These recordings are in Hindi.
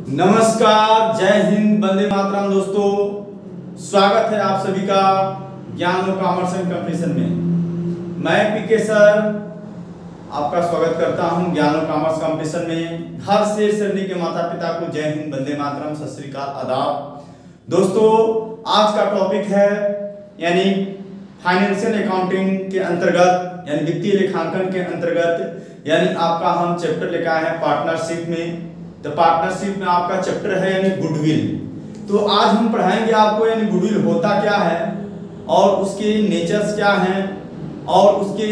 नमस्कार, जय हिंद, वंदे मातरम। दोस्तों, स्वागत है आप सभी का ज्ञान कॉमर्स एंड कंपटीशन में। मैं पीके सर आपका स्वागत करता हूं ज्ञान कॉमर्स कंपटीशन में। हर शेर शेरनी के माता पिता को जय हिंद, वंदे मातरम, सत श्री अकाल, आदाब। दोस्तों, आज का टॉपिक है यानी फाइनेंशियल अकाउंटिंग के अंतर्गत यानी वित्तीय लेखांकन के अंतर्गत यानी आपका हम चैप्टर लेकर आए हैं पार्टनरशिप में। तो पार्टनरशिप में आपका चैप्टर है यानी गुडविल। तो आज हम पढ़ाएंगे आपको यानी गुडविल होता क्या है और उसके नेचर्स क्या हैं और उसके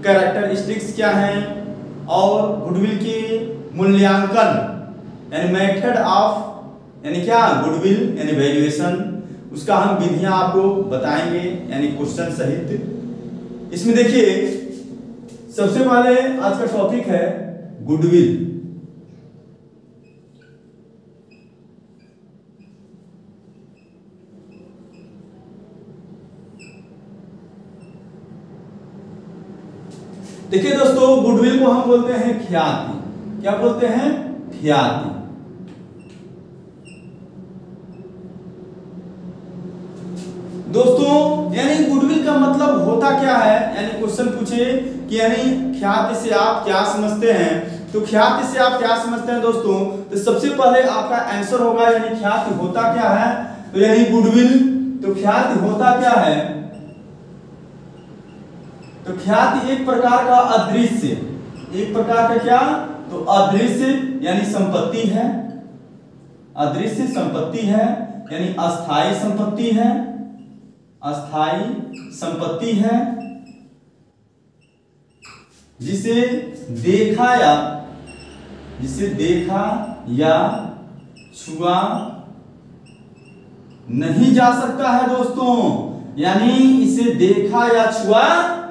कैरेक्टरिस्टिक्स क्या हैं और गुडविल की मूल्यांकन यानी मेथड ऑफ यानी क्या गुडविल यानी वैल्यूएशन, उसका हम विधियां आपको बताएंगे यानी क्वेश्चन सहित। इसमें देखिए, सबसे पहले आज का टॉपिक है गुडविल। देखिए दोस्तों, गुडविल को हम बोलते हैं ख्याति। क्या बोलते हैं? ख्याति। दोस्तों, यानी गुडविल का मतलब होता क्या है, यानी क्वेश्चन पूछे कि यानी ख्याति से आप क्या समझते हैं। तो ख्याति से आप क्या समझते हैं दोस्तों? तो सबसे पहले आपका आंसर होगा यानी ख्याति होता क्या है। तो यानी गुडविल, तो ख्याति होता क्या है? तो ख्याति एक प्रकार का अदृश्य, एक प्रकार का क्या? तो अदृश्य यानी संपत्ति है, अदृश्य संपत्ति है यानी अस्थाई संपत्ति है, अस्थाई संपत्ति है जिसे देखा या छुआ नहीं जा सकता है दोस्तों। यानी इसे देखा या छुआ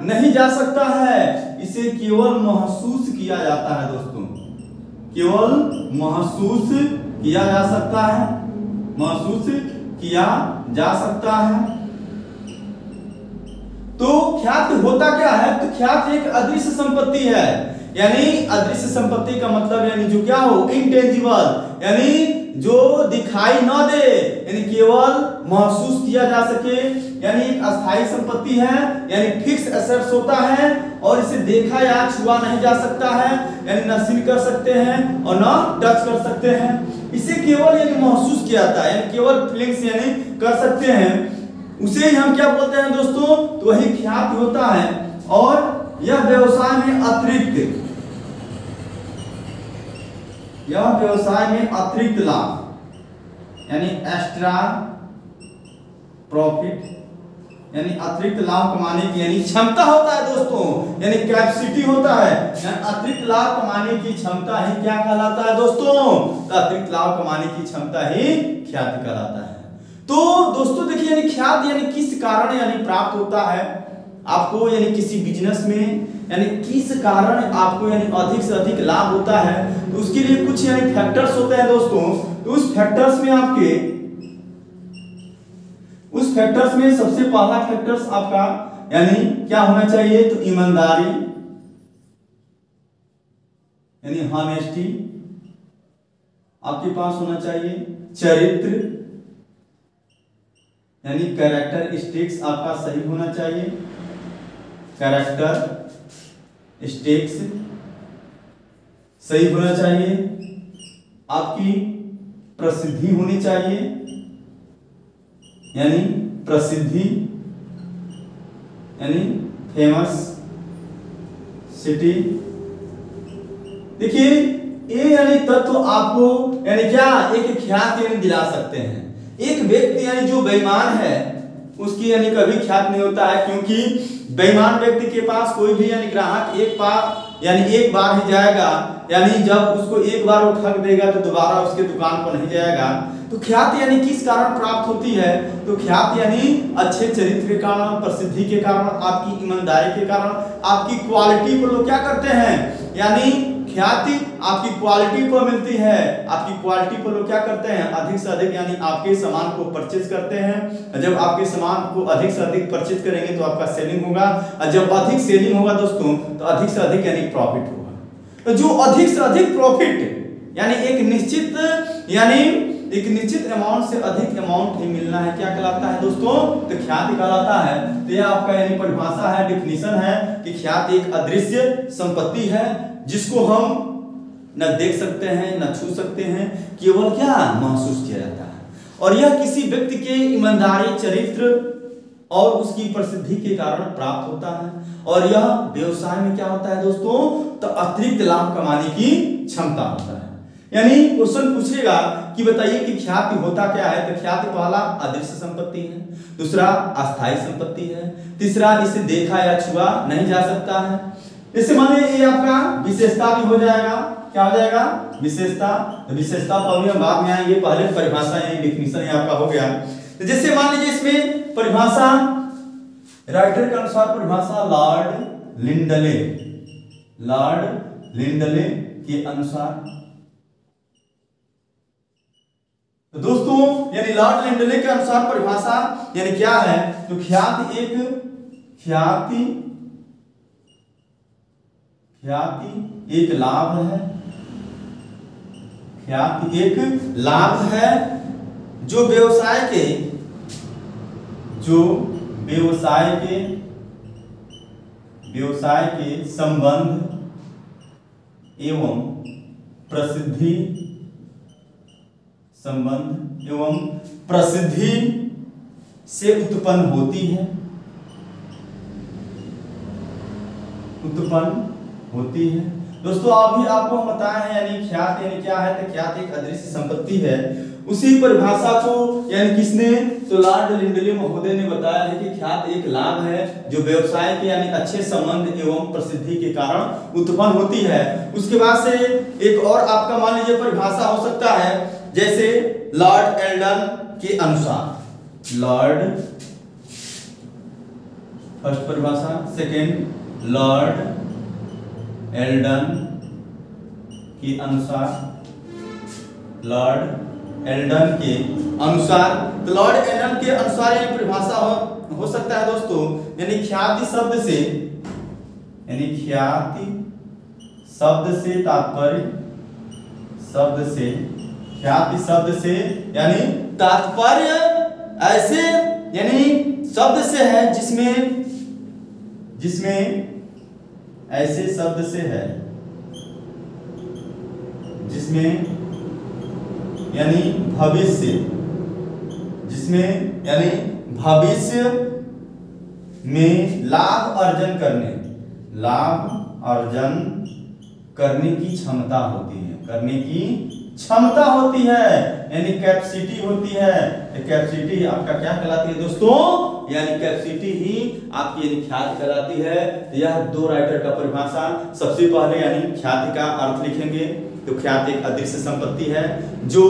नहीं जा सकता है, इसे केवल महसूस किया जाता है दोस्तों, केवल महसूस किया जा सकता है, महसूस किया जा सकता है। तो ख्याति होता क्या है? तो ख्याति एक अदृश्य संपत्ति है, यानी अदृश्य संपत्ति का मतलब यानी जो क्या हो, इंटेंजिबल, यानी जो दिखाई न दे, यानी केवल महसूस किया जा सके, यानी एक अस्थाई संपत्ति है, यानी फिक्स एसेट्स होता है और इसे देखा या छुआ नहीं जा सकता है, यानी न सील कर सकते हैं और न टच कर सकते हैं। इसे केवल यानी महसूस किया जाता है, यानी केवल फीलिंग्स यानी कर सकते हैं, उसे ही हम क्या बोलते हैं दोस्तों? तो वही ख्याति होता है। और यह व्यवसाय में अतिरिक्त, यह व्यवसाय में अतिरिक्त लाभ यानी एक्स्ट्रा प्रॉफिट यानी अतिरिक्त लाभ कमाने की यानी क्षमता होता है दोस्तों, यानी कैपेसिटी होता है, यानी अतिरिक्त लाभ कमाने की क्षमता ही क्या कहलाता है दोस्तों? तो अतिरिक्त लाभ कमाने की क्षमता ही ख्याति कहलाता है। तो दोस्तों देखिए, यानी ख्याति यानी किस कारण यानी प्राप्त होता है आपको, यानी किसी बिजनेस में यानी किस कारण आपको यानी अधिक से अधिक लाभ होता है। तो उसके लिए कुछ यानी फैक्टर्स होते हैं दोस्तों। तो उस फैक्टर्स में आपके उस फैक्टर्स में सबसे पहला फैक्टर्स आपका यानी क्या होना चाहिए? तो ईमानदारी यानी हॉनेस्टी आपके पास होना चाहिए, चरित्र यानी कैरेक्टरिस्टिक्स आपका सही होना चाहिए, कैरेक्टरिस्टिक्स सही होना चाहिए, आपकी प्रसिद्धि होनी चाहिए यानी प्रसिद्धि यानी फेमस सिटी। देखिए, ये यानी तत्व आपको यानी क्या एक ख्याति यानी दिला सकते हैं। एक व्यक्ति यानी जो बेईमान है उसकी यानी कभी ख्याति नहीं होता है, क्योंकि बेईमान व्यक्ति के पास कोई भी यानी ग्राहक एक बार ही जाएगा, यानी जब उसको एक बार वो ठग देगा तो दोबारा उसके दुकान पर नहीं जाएगा। तो ख्याति यानी किस कारण प्राप्त होती है? तो ख्याति यानी अच्छे चरित्र के कारण, प्रसिद्धि के कारण, आपकी ईमानदारी के कारण, आपकी क्वालिटी को लोग क्या करते हैं, यानी ख्याति आपकी क्वालिटी पर मिलती है, आपकी क्वालिटी पर लोग क्या करते हैं, अधिक से अधिक यानी आपके सामान को परचेज करते हैं। जब आपके सामान को अधिक से अधिक परचेज करेंगे तो आपका सेलिंग होगा, और जब अधिक सेलिंग होगा दोस्तों तो अधिक से अधिक यानी प्रॉफिट होगा। तो जो अधिक से अधिक प्रॉफिट यानी एक निश्चित अमाउंट से अधिक अमाउंट ही मिलना है क्या कहलाता है दोस्तों? तो ख्याति कहलाता है। तो यह आपका यानी परिभाषा है, डिफिनीशन है कि ख्याति एक अदृश्य संपत्ति है जिसको हम न देख सकते हैं न छू सकते हैं, केवल क्या महसूस किया जाता है। और यह किसी व्यक्ति के ईमानदारी, चरित्र और उसकी प्रसिद्धि के कारण प्राप्त होता है। और यह व्यवसाय में क्या होता है दोस्तों? तो अतिरिक्त लाभ कमाने की क्षमता होता है। यानी क्वेश्चन पूछेगा कि बताइए कि ख्याति होता क्या है? तो ख्याति पहला अदृश्य संपत्ति है, दूसरा अस्थायी संपत्ति है, तीसरा इसे देखा या छुआ नहीं जा सकता है। इससे मानिए ये आपका विशेषता भी हो जाएगा। क्या हो जाएगा? विशेषता। तो विशेषता पर भी हम बाद में आएंगे, पहले परिभाषा यानी डिफिनीशन आपका हो गया। तो जैसे मान लीजिए इसमें परिभाषा राइटर के अनुसार परिभाषा लॉर्ड लिंडले के अनुसार, तो दोस्तों यानी लॉर्ड लिंडले के अनुसार परिभाषा यानी क्या है? तो ख्याति एक लाभ है। ख्याति एक लाभ है जो व्यवसाय के संबंध एवं प्रसिद्धि से उत्पन्न होती है। दोस्तों अभी आपको हम बताए हैं यानी ख्याति यानी क्या है? तो ख्याति एक अदृश्य संपत्ति है। उसी परिभाषा को यानी किसने? तो लॉर्ड लिंडले महोदय ने बताया है कि ख्याति एक लाभ है जो व्यवसाय के यानी अच्छे संबंध एवं प्रसिद्धि के कारण उत्पन्न होती है। उसके बाद से एक और आपका मान लीजिए परिभाषा हो सकता है, जैसे लॉर्ड एल्डन के अनुसार, फर्स्ट परिभाषा, सेकेंड लॉर्ड एल्डन के अनुसार, तो लॉर्ड एल्डन के अनुसार ये परिभाषा हो सकता है दोस्तों, यानी ख्याति शब्द से तात्पर्य यानी तात्पर्य ऐसे यानी शब्द से है जिसमें ऐसे शब्द से है जिसमें यानी भविष्य में लाभ अर्जन करने की क्षमता होती है, यानी कैपेसिटी होती है। कैपेसिटी आपका क्या कहलाती है दोस्तों? यानी कैपेसिटी ही आपकी यानी ख्याति कहलाती है। यह दो राइटर का परिभाषा। सबसे पहले यानी ख्याति का अर्थ लिखेंगे। तो ख्याति एक अदृश्य संपत्ति है जो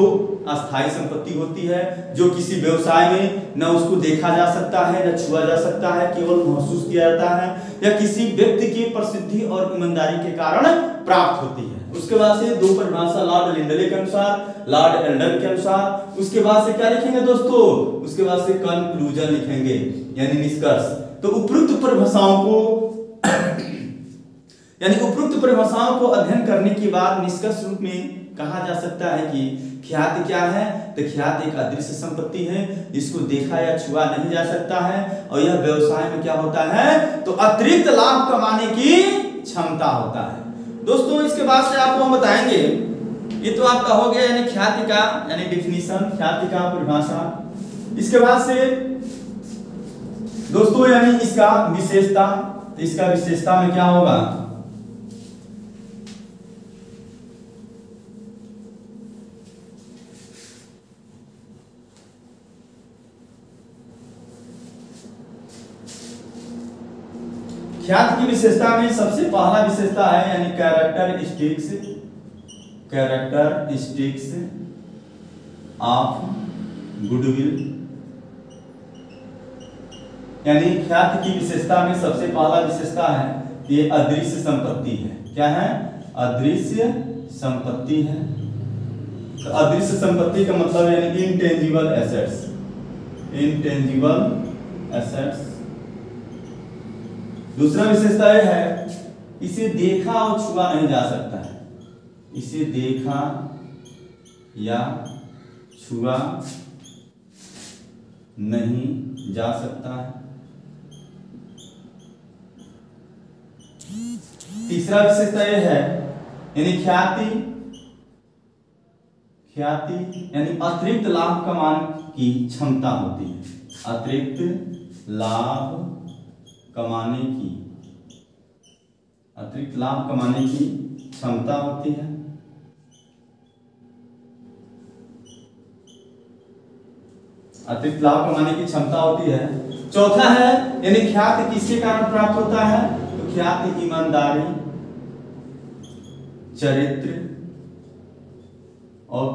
अस्थायी संपत्ति होती है, जो किसी व्यवसाय में न उसको देखा जा सकता है न छुआ जा सकता है, केवल महसूस किया जाता है, या किसी व्यक्ति की प्रसिद्धि और ईमानदारी के कारण प्राप्त होती है। उसके बाद से दो परिभाषा लॉर्ड लिंडले के अनुसार, लॉर्ड एल्डन के अनुसार। उसके बाद से क्या लिखेंगे दोस्तों? उसके बाद से कंक्लूजन लिखेंगे यानी निष्कर्ष। तो उपरोक्त परिभाषाओं को अध्ययन करने के बाद निष्कर्ष रूप में कहा जा सकता है कि ख्याति क्या है? तो ख्याति एक अदृश्य संपत्ति है जिसको देखा या छुआ नहीं जा सकता है, और यह व्यवसाय में क्या होता है? तो अतिरिक्त लाभ कमाने की क्षमता होता है। दोस्तों इसके बाद से आपको हम बताएंगे, ये तो आपका हो गया यानी ख्याति का यानी डिफिनीशन, ख्याति का परिभाषा। इसके बाद से दोस्तों यानी इसका विशेषता। तो इसका विशेषता में क्या होगा? ख्याति की विशेषता में सबसे पहला विशेषता है यानी कैरेक्टरिस्टिक्स ऑफ गुडविल। यानी ख्याति की विशेषता में सबसे पहला विशेषता है ये अदृश्य संपत्ति है। क्या है? अदृश्य संपत्ति है। तो अदृश्य संपत्ति का मतलब यानी इनटेंजिबल एसेट्स। दूसरा विशेषता यह है इसे देखा और छुआ नहीं जा सकता है। इसे देखा या छुआ नहीं जा सकता है। तीसरा विशेषता यह है यानी ख्याति यानी अतिरिक्त लाभ कमाने की क्षमता होती है। अतिरिक्त लाभ कमाने की क्षमता होती है। अतिरिक्त लाभ कमाने की क्षमता होती है। चौथा है यानी ख्याति किसके कारण प्राप्त होता है, तो ख्याति ईमानदारी, चरित्र और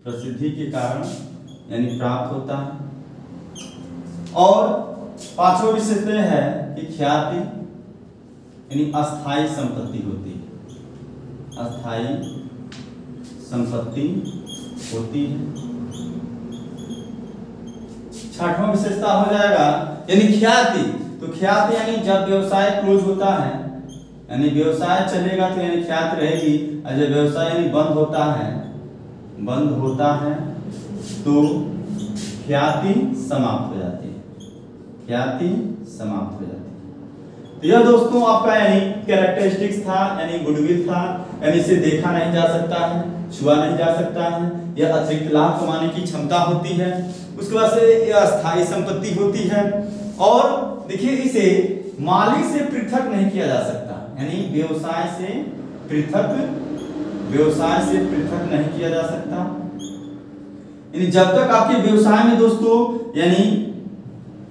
प्रसिद्धि के कारण यानी प्राप्त होता है। और पांचवा विशेषता है कि ख्याति यानी अस्थाई संपत्ति होती है। अस्थाई संपत्ति होती है। छठवां विशेषता हो जाएगा यानी ख्याति, तो ख्याति यानी जब व्यवसाय क्लोज होता है यानी व्यवसाय चलेगा तो यानी ख्याति रहेगी, और जब व्यवसाय यानी बंद होता है तो ख्याति समाप्त हो जाती है। तो यह दोस्तों आपका यानी कैरेक्टरिस्टिक्स था, यानी गुडविल था, यानी इसे देखा नहीं जा सकता है, छुआ नहीं जा सकता है, यह अतिरिक्त लाभ कमाने की क्षमता होती है, उसके बाद से यह अस्थायी संपत्ति होती है, और देखिए इसे मालिक से पृथक नहीं किया जा सकता, यानी व्यवसाय से पृथक नहीं किया जा सकता। यानी जब तक आपके व्यवसाय में दोस्तों यानी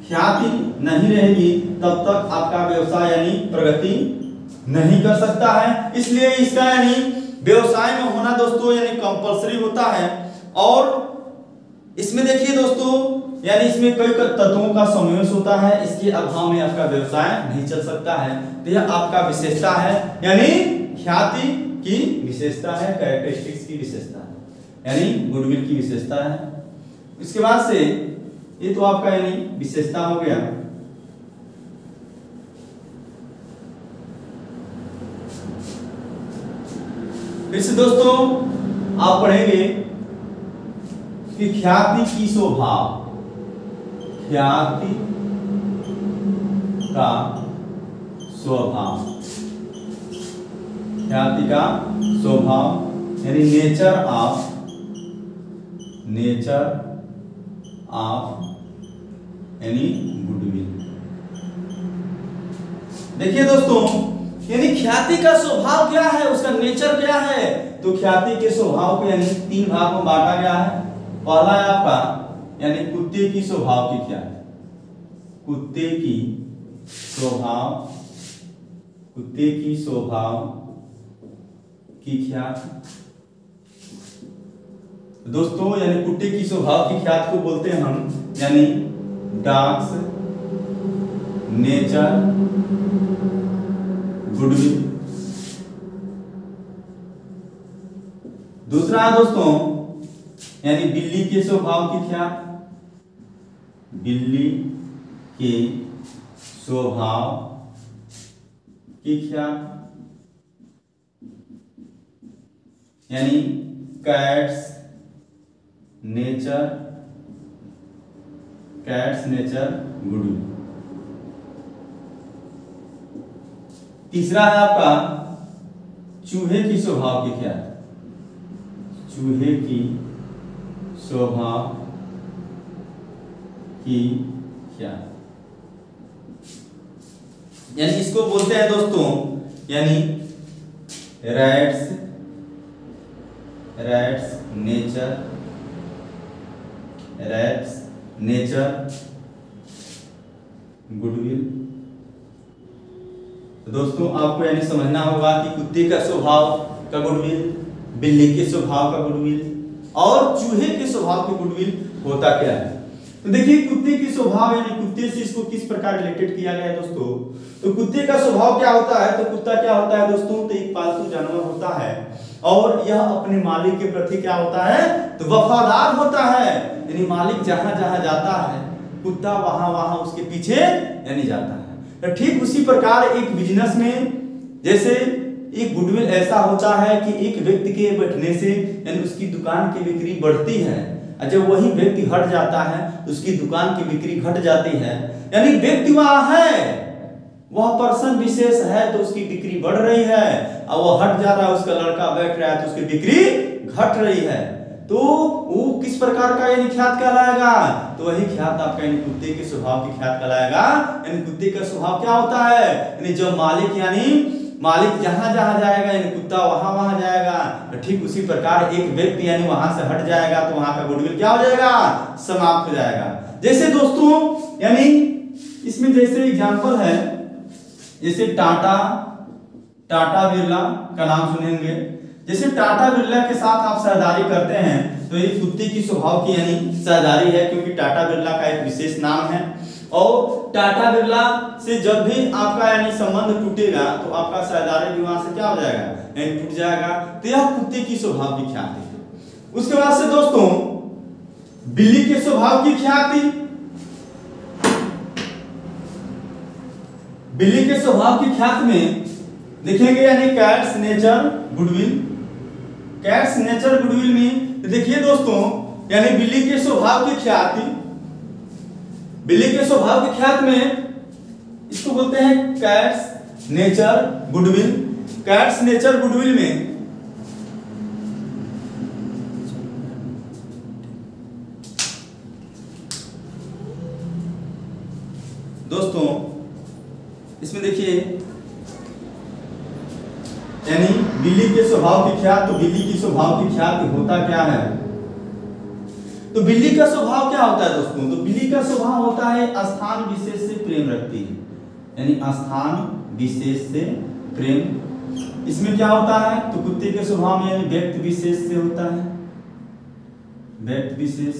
ख्याति नहीं रहेगी तब तक आपका व्यवसाय यानी प्रगति नहीं कर सकता है। इसलिए इसका यानी व्यवसाय में होना दोस्तों यानी कंपलसरी होता है। और इसमें देखिए दोस्तों यानी इसमें कई तत्वों का समावेश होता है, इसके अभाव में आपका व्यवसाय नहीं चल सकता है। तो यह आपका विशेषता है, यानी ख्याति की विशेषता है, कैरेक्टरिस्टिक्स की विशेषता है, यानी गुडविल की विशेषता है। इसके बाद से ये तो आपका यानी विशेषता हो गया। फिर से दोस्तों आप पढ़ेंगे कि ख्याति का स्वभाव यानी नेचर ऑफ यानी गुडविल। देखिए दोस्तों यानी ख्याति का स्वभाव क्या है, उसका नेचर क्या है, तो ख्याति के स्वभाव को यानी 3 भागों में बांटा गया है। पहला है आपका यानी कुत्ते की स्वभाव की ख्याति, कुत्ते की स्वभाव की ख्याति। दोस्तों यानी कुत्ते की स्वभाव की ख्याति को बोलते हैं हम यानी डॉग्स नेचर गुडविल। दूसरा है दोस्तों यानी बिल्ली के स्वभाव की ख्याति, बिल्ली के स्वभाव की ख्याति यानी कैट्स नेचर गुडविल। तीसरा है आपका चूहे की स्वभाव की ख्याति, चूहे की स्वभाव की ख्याति यानी इसको बोलते हैं दोस्तों यानी रैट्स नेचर गुडविल। तो दोस्तों आपको यानी समझना होगा कि कुत्ते का स्वभाव का गुडविल, बिल्ली के स्वभाव का गुडविल और चूहे के स्वभाव के गुडविल होता क्या है। तो देखिए कुत्ते की स्वभाव यानी कुत्ते से इसको किस प्रकार रिलेटेड किया गया है दोस्तों। तो कुत्ते का स्वभाव क्या होता है, तो कुत्ता क्या होता है दोस्तों, तो एक पालतू जानवर होता है और यह अपने मालिक के प्रति क्या होता है, तो वफादार होता है। यानी मालिक जहां जहां जाता है कुत्ता वहां वहां उसके पीछे यानी जाता है। तो ठीक उसी प्रकार एक बिजनेस में जैसे एक गुडविल ऐसा होता है कि एक व्यक्ति के बैठने से यानी उसकी दुकान की बिक्री बढ़ती है, और जब वही व्यक्ति हट जाता है तो उसकी दुकान की बिक्री घट जाती है। यानी व्यक्ति वहां है, वह पर्सन विशेष है तो उसकी बिक्री बढ़ रही है, और वो हट जा रहा है, उसका लड़का बैठ रहा है तो उसकी बिक्री घट रही है। तो वो किस प्रकार का यानी ख्यात कहलाएगा? तो वही ख्यात आपका यानी कुत्ते के स्वभाव की ख्यात कहलाएगा। यानी कुत्ते का स्वभाव क्या होता है? यानी जब मालिक जहां जहां जाएगा यानी कुत्ता वहां वहां जाएगा। तो ठीक उसी प्रकार एक व्यक्ति यानी वहां से हट जाएगा तो वहां का गुडविल क्या हो जाएगा? समाप्त हो जाएगा। जैसे दोस्तों यानी इसमें जैसे एग्जांपल है, जैसे टाटा बिरला का नाम सुनेंगे। जैसे टाटा बिरला के साथ आप साझेदारी करते हैं तो ये कुत्ते की स्वभाव की यानी साझेदारी है, क्योंकि टाटा बिरला का एक विशेष नाम है। और टाटा बिरला से जब भी आपका यानी संबंध टूटेगा तो आपका साझेदारी भी वहां से क्या हो जाएगा? यानी टूट जाएगा। तो यह कुत्ते की स्वभाव की ख्याति है। उसके बाद से दोस्तों बिल्ली के स्वभाव की ख्याति। बिल्ली के स्वभाव की ख्याति में देखेंगे यानी cats nature goodwill. Cats nature goodwill में देखिए दोस्तों यानी बिल्ली के स्वभाव की ख्याति, बिल्ली के स्वभाव की ख्याति में इसको बोलते हैं cats nature goodwill. Cats nature goodwill में दोस्तों इसमें देखिए यानी बिल्ली के स्वभाव की ख्याति। तो बिल्ली की स्वभाव की ख्याति होता क्या है? तो बिल्ली का स्वभाव क्या होता है दोस्तों? तो बिल्ली का स्वभाव होता है स्थान विशेष से प्रेम रखती है, यानी स्थान विशेष से प्रेम। इसमें क्या होता है? तो कुत्ते के स्वभाव में यानी व्यक्ति विशेष से होता है, व्यक्ति विशेष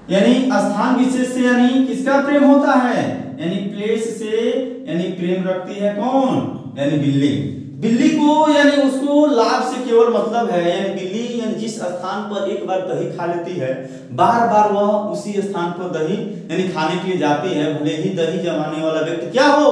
यानी स्थान विशेष से यानी किसका प्रेम होता है? यानी प्लेस से यानी प्रेम रखती है कौन? यानी बिल्ली। बिल्ली को यानी उसको लाभ से केवल मतलब है, यानी बिल्ली यानी जिस स्थान पर एक बार दही खा लेती है बार बार वह उसी स्थान पर दही यानी खाने के लिए जाती है, भले ही दही जमाने वाला व्यक्ति क्या हो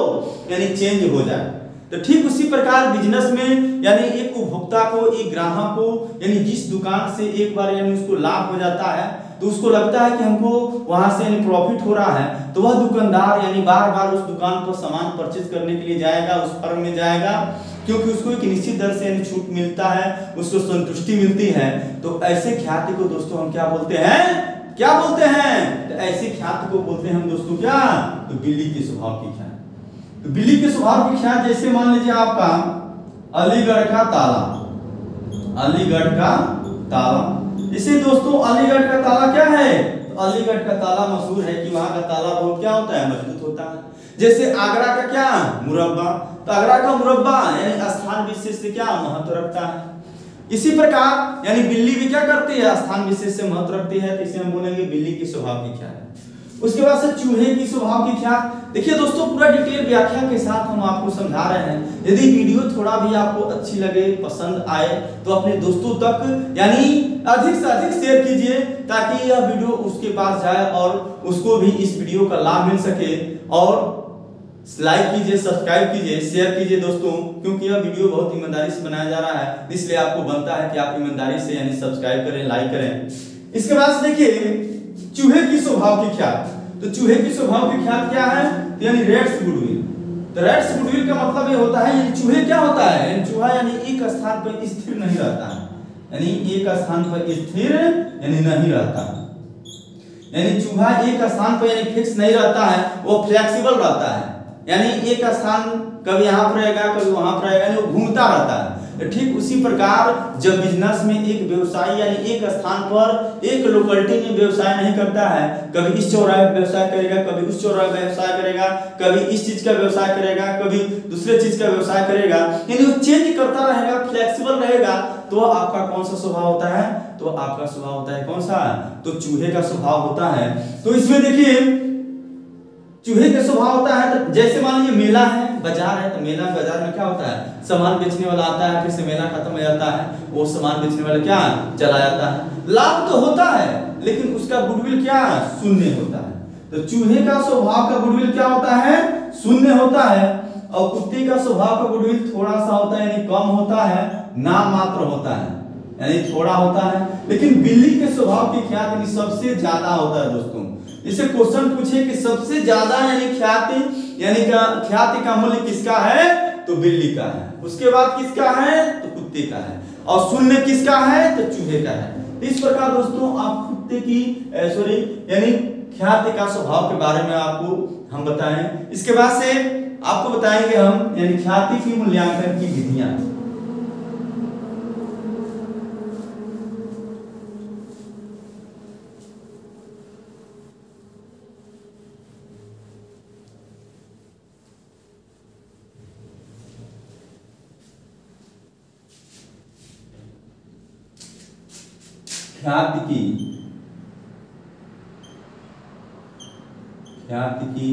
यानी चेंज हो जाए। तो ठीक उसी प्रकार बिजनेस में यानी एक उपभोक्ता को, एक ग्राहक को यानी जिस दुकान से एक बार यानी उसको लाभ हो जाता है तो उसको लगता है कि हमको वहां से यानी प्रॉफिट हो रहा है, तो वह दुकानदार यानी बार बार उस दुकान पर सामान परचेज करने के लिए जाएगा, उस फर्म में जाएगा, क्योंकि उसको एक निश्चित दर से यानी छूट मिलता है, उसको संतुष्टि मिलती है। तो ऐसे ख्याति को दोस्तों हम क्या बोलते हैं? क्या बोलते हैं? तो ऐसी ख्याति को बोलते हैं हम दोस्तों क्या? तो बिल्ली के स्वभाव की ख्याति। तो बिल्ली के स्वभाव की ख्याति जैसे मान लीजिए आपका अलीगढ़ का ताला। अलीगढ़ का ताला, इसे दोस्तों अलीगढ़ का ताला क्या है? तो अलीगढ़ का ताला मशहूर है कि वहां का ताला बहुत क्या होता है? मजबूत होता है। जैसे आगरा का क्या? मुरब्बा। तो आगरा का मुरब्बा यानी स्थान विशेष से क्या महत्व रखता है। इसी प्रकार यानी बिल्ली भी क्या करती है? स्थान विशेष से महत्व रखती है, तो इसे हम बोलेंगे बिल्ली की स्वभाव की ख्याति। उसके बाद से चूहे की स्वभाव की ख्याति। देखिए दोस्तों पूरा डिटेल व्याख्या के साथ हम आपको समझा रहे हैं। यदि वीडियो थोड़ा भी आपको अच्छी लगे, पसंद आए तो अपने दोस्तों तक यानी अधिक से अधिक शेयर कीजिए, ताकि यह वीडियो उसके पास जाए और उसको भी इस वीडियो का लाभ मिल सके। और लाइक कीजिए, सब्सक्राइब कीजिए, शेयर कीजिए दोस्तों, क्योंकि यह वीडियो बहुत ईमानदारी से बनाया जा रहा है, इसलिए आपको बनता है कि आप ईमानदारी से यानी सब्सक्राइब करें, लाइक करें। इसके बाद देखिए चूहे की स्वभाव की ख्याति। तो चूहे की स्वभाव की ख्याति क्या है? तो यानी रेट्स गुडविल। तो रेट्स गुडविल का मतलब ये होता है यानी चूहे क्या होता है? यानी चूहा यानी एक स्थान पर स्थिर नहीं रहता है, यानी एक स्थान पर स्थिर यानी नहीं रहता, यानी चूहा एक स्थान पर यानी फिक्स नहीं रहता है, वो फ्लेक्सिबल रहता है, यानी एक स्थान कभी यहाँ पर रहेगा कभी वहां पर रहेगा, यानी वो घूमता रहता है। ठीक उसी प्रकार जब बिजनेस में एक व्यवसायी यानी एक स्थान पर एक लोकेलिटी में व्यवसाय नहीं करता है, कभी इस चौराहे पर व्यवसाय करेगा, कभी उस चौराहे पर व्यवसाय करेगा, कभी इस चीज का व्यवसाय करेगा, कभी दूसरे चीज का व्यवसाय करेगा, यानी वो चेंज करता रहेगा, फ्लेक्सिबल रहेगा, तो आपका कौन सा स्वभाव होता है? तो आपका स्वभाव होता है कौन सा? तो चूहे का स्वभाव होता है। तो इसमें देखिए चूहे का स्वभाव होता है, तो जैसे मान लीजिए मेला है, बाजार है, तो मेला बाजार में क्या होता है? सामान बेचने वाला आता है, फिर से मेला खत्म हो जाता है, वो सामान बेचने वाला क्या चला जाता है। लाभ तो होता है लेकिन उसका गुडविल क्या शून्य होता है। तो चूहे का स्वभाव का गुडविल क्या होता है? शून्य होता है। और कुत्ते का स्वभाव का गुडविल थोड़ा सा होता है, यानी कम होता है, नाम मात्र होता है, यानी थोड़ा होता है। लेकिन बिल्ली के स्वभाव की ख्याति सबसे ज्यादा होता है दोस्तों। इसे क्वेश्चन पूछे कि सबसे ज्यादा यानी ख्याति का मूल्य किसका है, तो बिल्ली का है। उसके बाद किसका है, तो कुत्ते का है। और शून्य किसका है, तो चूहे का है। इस प्रकार दोस्तों आप कुत्ते की यानी ख्याति का स्वभाव के बारे में आपको हम बताएं। इसके बाद से आपको बताएंगे हम यानी ख्याति की मूल्यांकन की विधियां। ख्याति की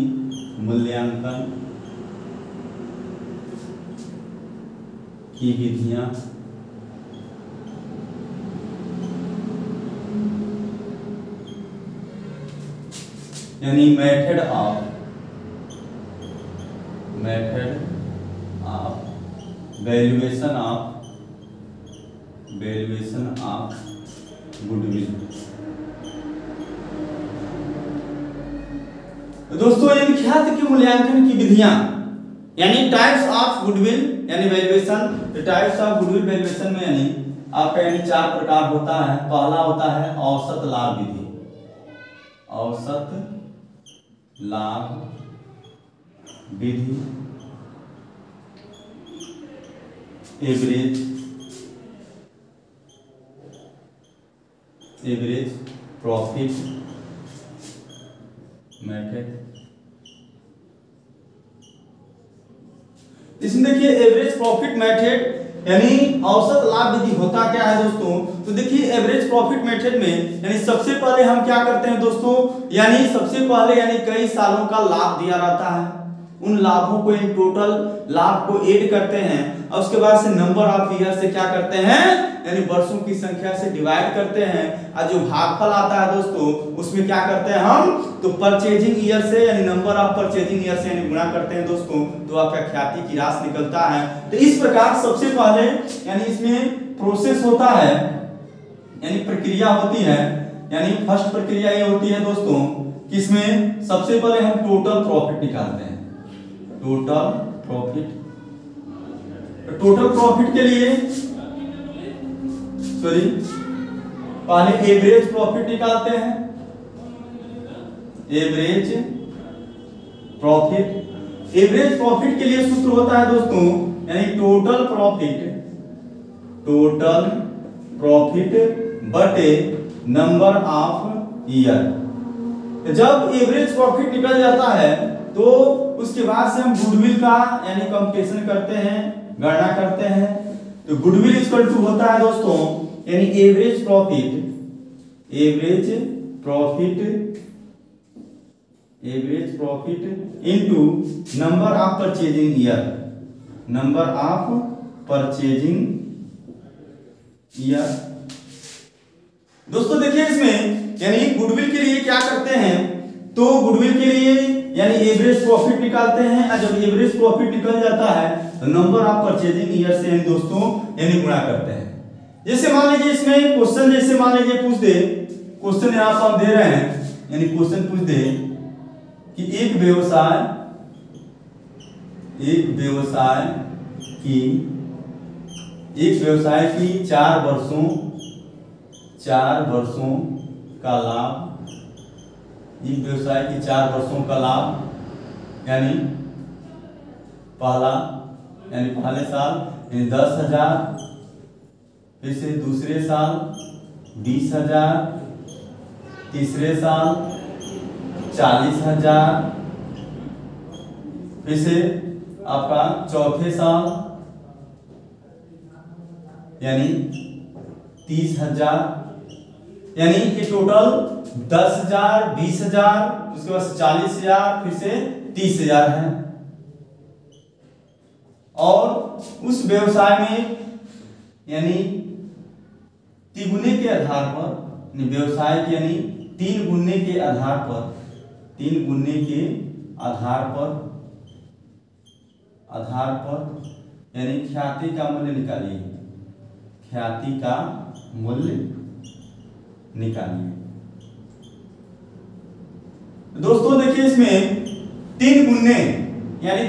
मूल्यांकन की विधियां। यानी method of valuation of goodwill. दोस्तों यानी ख्याति के मूल्यांकन की विधियां, यानी टाइप्स ऑफ गुडविल यानी valuation. Types of goodwill valuation में यानी आपका यानी 4 प्रकार होता है। पहला होता है औसत लाभ विधि। औसत लाभ विधि, एवरेज प्रॉफिट मेथड। इसमें देखिए एवरेज प्रॉफिट मेथड यानी औसत लाभ विधि होता क्या है दोस्तों, तो देखिए एवरेज प्रॉफिट मेथड में यानी सबसे पहले हम क्या करते हैं दोस्तों, यानी सबसे पहले यानी कई सालों का लाभ दिया रहता है, उन लाभों को इन टोटल लाभ को ऐड करते हैं और उसके बाद से नंबर ऑफ ईयर से क्या करते हैं, यानी वर्षों की संख्या से डिवाइड करते हैं और जो भागफल आता है दोस्तों उसमें क्या करते हैं हम, तो परचेजिंग ईयर से यानी नंबर ऑफ परचेजिंग ईयर से यानी गुणा करते हैं दोस्तों, तो आपका ख्याति की राशि निकलता है। तो इस प्रकार सबसे पहले यानी इसमें प्रोसेस होता है यानी प्रक्रिया होती है, यानी फर्स्ट प्रक्रिया ये होती है दोस्तों कि इसमें सबसे पहले हम टोटल प्रॉफिट निकालते हैं। टोटल प्रॉफिट के लिए पहले एवरेज प्रॉफिट निकालते हैं। एवरेज प्रॉफिट के लिए सूत्र होता है दोस्तों यानी टोटल प्रॉफिट बटे नंबर ऑफ ईयर। जब एवरेज प्रॉफिट निकल जाता है तो उसके बाद से हम गुडविल का यानी कंप्यूटेशन करते हैं, गणना करते हैं। तो गुडविल इक्वल टू होता है दोस्तों यानी average profit into number of purchasing year. दोस्तों देखिए इसमें यानी गुडविल के लिए क्या करते हैं, तो गुडविल के लिए यानी एवरेज प्रॉफिट निकालते हैं और जब एवरेज प्रॉफिट निकल जाता है तो नंबर ऑफ परचेजिंग ईयर से यानी दोस्तों यानी गुणा करते हैं। जैसे मान लीजिए इसमें क्वेश्चन जैसे मान लीजिए पूछ दे, क्वेश्चन यहां पर हम दे रहे हैं यानी क्वेश्चन पूछ दे कि एक व्यवसाय की 4 वर्षों का लाभ, एक व्यवसाय की 4 वर्षों का लाभ यानी पहले साल यानी 10,000, फिर से दूसरे साल 20,000, तीसरे साल 40,000, फिर से आपका चौथे साल यानी 30,000, यानी ये टोटल 10,000, 20,000, उसके बाद 40,000, फिर से 30,000 है। और उस व्यवसाय में यानी तिगुने के आधार पर व्यवसाय के यानी 3 गुने के आधार पर आधार पर यानी ख्याति का मूल्य निकालिए, ख्याति का मूल्य निकालिए। दोस्तों देखिए इसमें 3 गुणे यानी